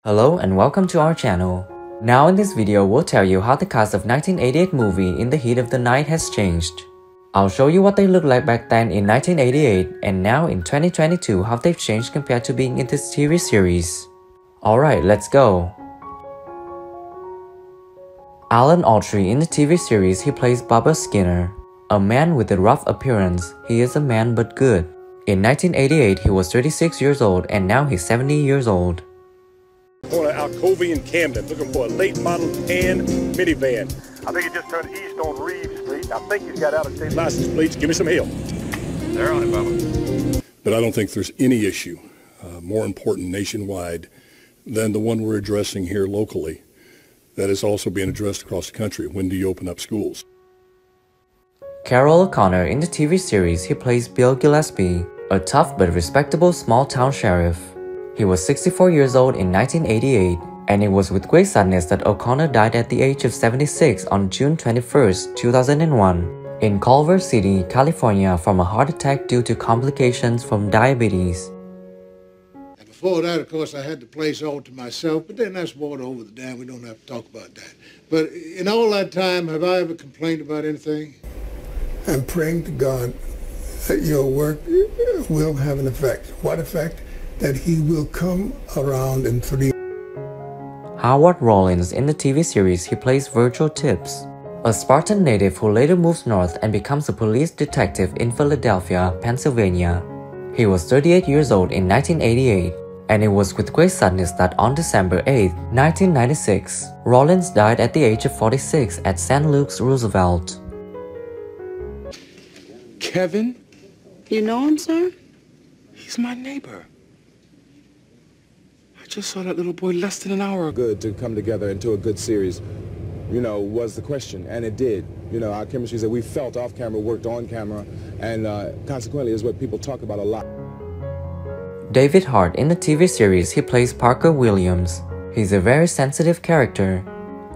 Hello and welcome to our channel. Now in this video we'll tell you how the cast of 1988 movie In the Heat of the Night has changed. I'll show you what they looked like back then in 1988 and now in 2022 how they've changed compared to being in this TV series. Alright, let's go. Alan Autry in the TV series he plays Bubba Skinner. A man with a rough appearance, he is a man but good. In 1988 he was 36 years old and now he's 70 years old. Corner Alcovey and Camden, looking for a late model tan minivan. I think he just turned east on Reeves Street. I think he's got out-of-state License plates, give me some help. They're on it, Bubba. But I don't think there's any issue more important nationwide than the one we're addressing here locally that is also being addressed across the country. When do you open up schools? Carroll O'Connor in the TV series he plays Bill Gillespie, a tough but respectable small-town sheriff. He was 64 years old in 1988, and it was with great sadness that O'Connor died at the age of 76 on June 21, 2001, in Culver City, California from a heart attack due to complications from diabetes. And before that, of course, I had the place all to myself, but then that's water over the dam. We don't have to talk about that. But in all that time, have I ever complained about anything? I'm praying to God that your work will have an effect. What effect? That he will come around in 3. Howard Rollins in the TV series he plays Virgil Tibbs, a Spartan native who later moves north and becomes a police detective in Philadelphia, Pennsylvania. He was 38 years old in 1988, and it was with great sadness that on December 8, 1996, Rollins died at the age of 46 at St. Luke's, Roosevelt. Kevin? You know him, sir? He's my neighbor. I just saw that little boy less than an hour ago. Good to come together into a good series, was the question, and it did. Our chemistry that we felt off camera worked on camera, and consequently is what people talk about a lot. David Hart in the TV series he plays Parker Williams. He's a very sensitive character.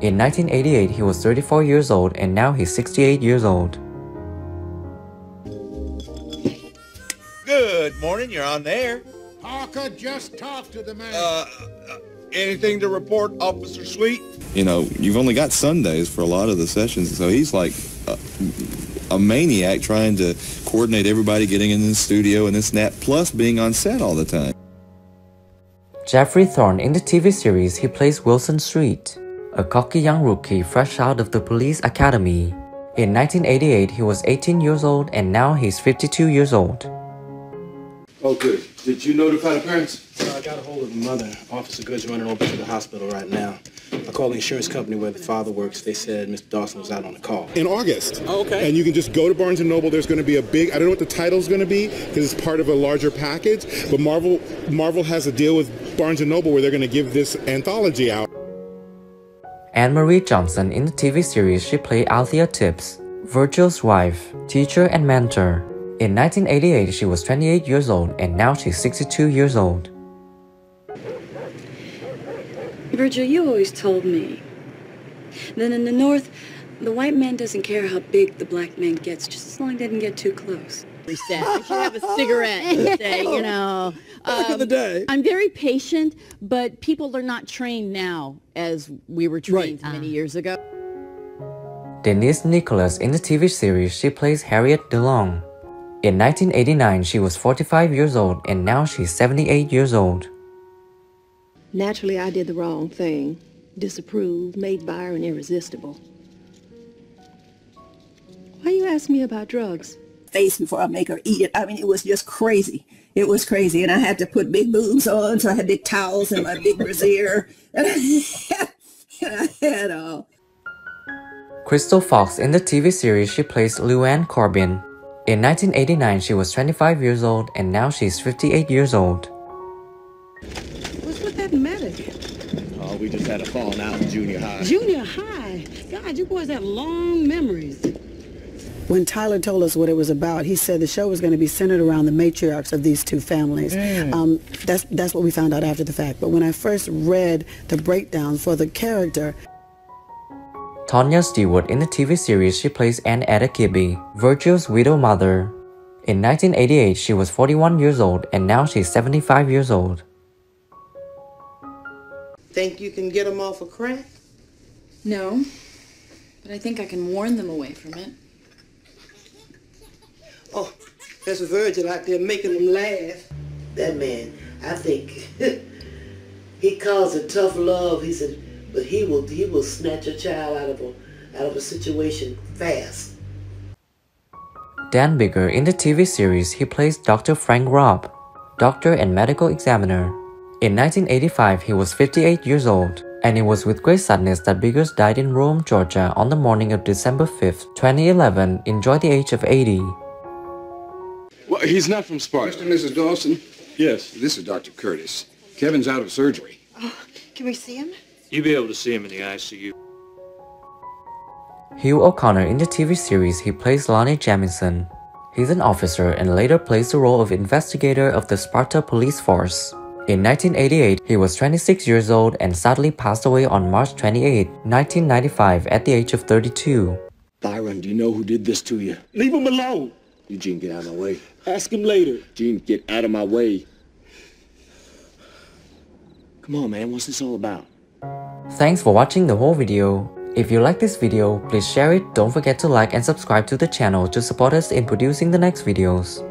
In 1988 he was 34 years old and now he's 68 years old. Good morning, you're on there. Parker, just talk to the man. Anything to report, Officer Sweet? You've only got Sundays for a lot of the sessions, so he's like a maniac trying to coordinate everybody getting in the studio and this and that, plus being on set all the time. Jeffrey Thorne in the TV series he plays Wilson Street, a cocky young rookie fresh out of the police academy. In 1988 he was 18 years old and now he's 52 years old. Oh, good. Did you notify the parents? I got a hold of the mother. Officer Good's running over to the hospital right now. I called the insurance company where the father works. They said Mr. Dawson was out on a call. In August. Oh, okay. And you can just go to Barnes & Noble. There's going to be a big, I don't know what the title's going to be because it's part of a larger package, but Marvel has a deal with Barnes & Noble where they're going to give this anthology out. Anne-Marie Johnson in the TV series she played Althea Tibbs, Virgil's wife, teacher and mentor. In 1988 she was 28 years old and now she's 62 years old. Virgil, you always told me that in the North, the white man doesn't care how big the black man gets, just as long as he doesn't get too close. Reset. I should have a cigarette and say, Back in the day. I'm very patient, but people are not trained now as we were trained many years ago. Denise Nicholas in the TV series she plays Harriet DeLong. In 1989 she was 45 years old and now she's 78 years old. Naturally, I did the wrong thing. Disapproved, made Byron irresistible. Why you ask me about drugs? Face before I make her eat it. I mean, it was just crazy. It was crazy, and I had to put big boobs on, so I had big towels and my big brassiere. And I had all. Crystal Fox in the TV series she plays LuAnn Corbin. In 1989 she was 25 years old and now she's 58 years old. What's with that matter? Oh, we just had a falling out in junior high. Junior high? God, you boys have long memories. When Tyler told us what it was about, he said the show was going to be centered around the matriarchs of these two families. That's what we found out after the fact. But when I first read the breakdown for the character... Tonya Stewart in the TV series she plays Aunt Etta Kibbe, Virgil's widow mother. In 1988 she was 41 years old and now she's 75 years old. Think you can get them off of crack? No, but I think I can warn them away from it. Oh, there's Virgil out there making them laugh. That man, I think, he calls it tough love. He said, but he will snatch a child out of a situation fast. Dan Bigger in the TV series, he plays Dr. Frank Robb, doctor and medical examiner. In 1985, he was 58 years old, and it was with great sadness that Biggers died in Rome, Georgia on the morning of December 5th, 2011, enjoyed the age of 80. Well, he's not from Sparta. Mr. and Mrs. Dawson? Yes. This is Dr. Curtis. Kevin's out of surgery. Oh, can we see him? You'll be able to see him in the ICU. Hugh O'Connor in the TV series, he plays Lonnie Jamison. He's an officer and later plays the role of investigator of the Sparta police force. In 1988, he was 26 years old and sadly passed away on March 28, 1995 at the age of 32. Byron, do you know who did this to you? Leave him alone! Eugene, get out of my way. Ask him later. Gene, get out of my way. Come on, man, what's this all about? Thanks for watching the whole video. If you like this video, please share it, don't forget to like and subscribe to the channel to support us in producing the next videos.